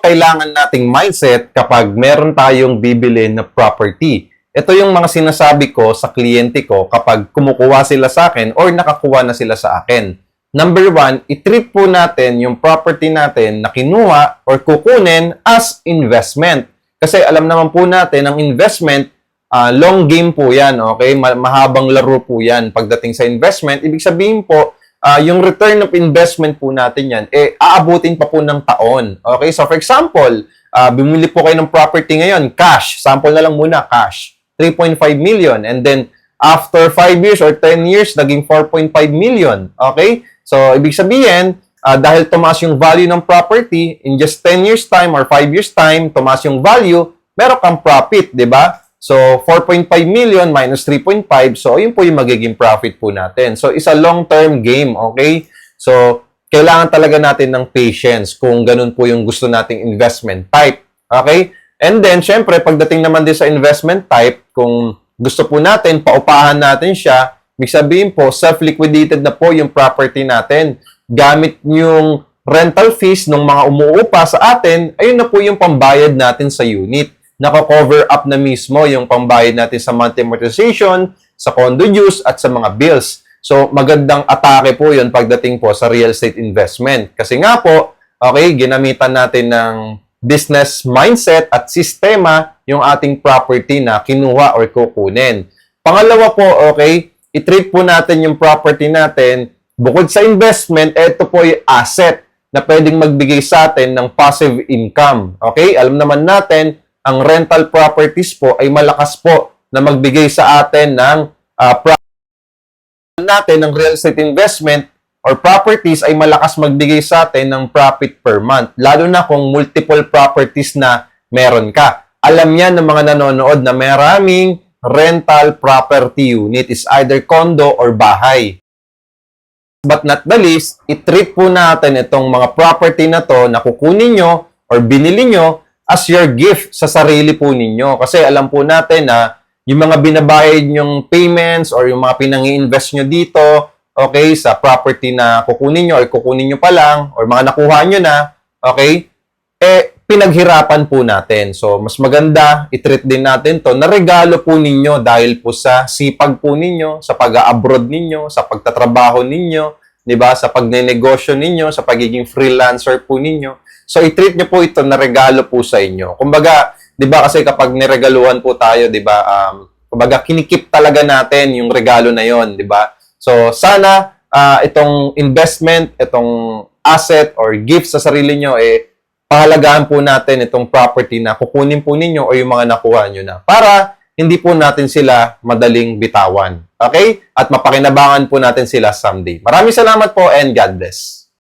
kailangan nating mindset kapag meron tayong bibili na property? Ito yung mga sinasabi ko sa kliyente ko kapag kumukuha sila sa akin or nakakuha na sila sa akin. Number one, i-treat po natin yung property natin na kinuha or kukunin as investment. Kasi alam naman po natin, ang investment, long game po yan, okay? Mahabang laro po yan. Pagdating sa investment, ibig sabihin po, yung return of investment po natin yan, aabutin pa po ng taon. Okay? So, for example, bumili po kayo ng property ngayon, cash. Sample na lang muna, cash. 3.5 million. And then, after 5 years or 10 years, naging 4.5 million. Okay? So, ibig sabihin, dahil tumaas yung value ng property, in just 10 years time or 5 years time, tumaas yung value, meron kang profit, di ba? So, 4.5 million minus 3.5. So, yun po yung magiging profit po natin. So, it's a long-term game, okay? So, kailangan talaga natin ng patience kung ganun po yung gusto nating investment type, okay? And then, syempre, pagdating naman din sa investment type, kung gusto po natin, paupahan natin siya, ibig sabihin po, self-liquidated na po yung property natin. Gamit yung rental fees ng mga umuupa sa atin, ayun na po yung pambayad natin sa unit. Nako-cover up na mismo yung pambayad natin sa monthly amortization, sa condo dues, at sa mga bills. So, magandang atake po yun pagdating po sa real estate investment. Kasi nga po, okay, ginamitan natin ng business mindset at sistema yung ating property na kinuha or kukunin. Pangalawa po, okay, i-treat po natin yung property natin. Bukod sa investment, ito po yung asset na pwedeng magbigay sa atin ng passive income. Okay? Alam naman natin, ang rental properties po ay malakas po na magbigay sa atin ng natin ng real estate investment or properties ay malakas magbigay sa atin ng profit per month. Lalo na kung multiple properties na meron ka. Alam yan ng mga nanonood na maraming rental property unit is either condo or bahay. But not the least, i-treat po natin itong mga property na to na kukunin nyo or binili nyo as your gift sa sarili po ninyo. Kasi alam po natin na yung mga binabayad nyong payments or yung mga pinang-i-invest nyo dito, okay, sa property na kukunin nyo or kukunin nyo pa lang or mga nakuha nyo na, okay, pinaghirapan po natin. So, mas maganda, i-treat din natin to na regalo po ninyo dahil po sa sipag po ninyo, sa pag-abroad ninyo, sa pagtatrabaho ninyo, di ba, sa pagnenegosyo ninyo, sa pagiging freelancer po ninyo. So, i-treat nyo po ito na regalo po sa inyo. Kumbaga, di ba kasi kapag niregaluhan po tayo, di ba, kumbaga, kinikip talaga natin yung regalo na yon, di ba? So, sana itong investment, itong asset or gift sa sarili nyo, pahalagaan po natin itong property na kukunin po ninyo o yung mga nakuha nyo na para hindi po natin sila madaling bitawan. Okay? At mapakinabangan po natin sila someday. Maraming salamat po and God bless.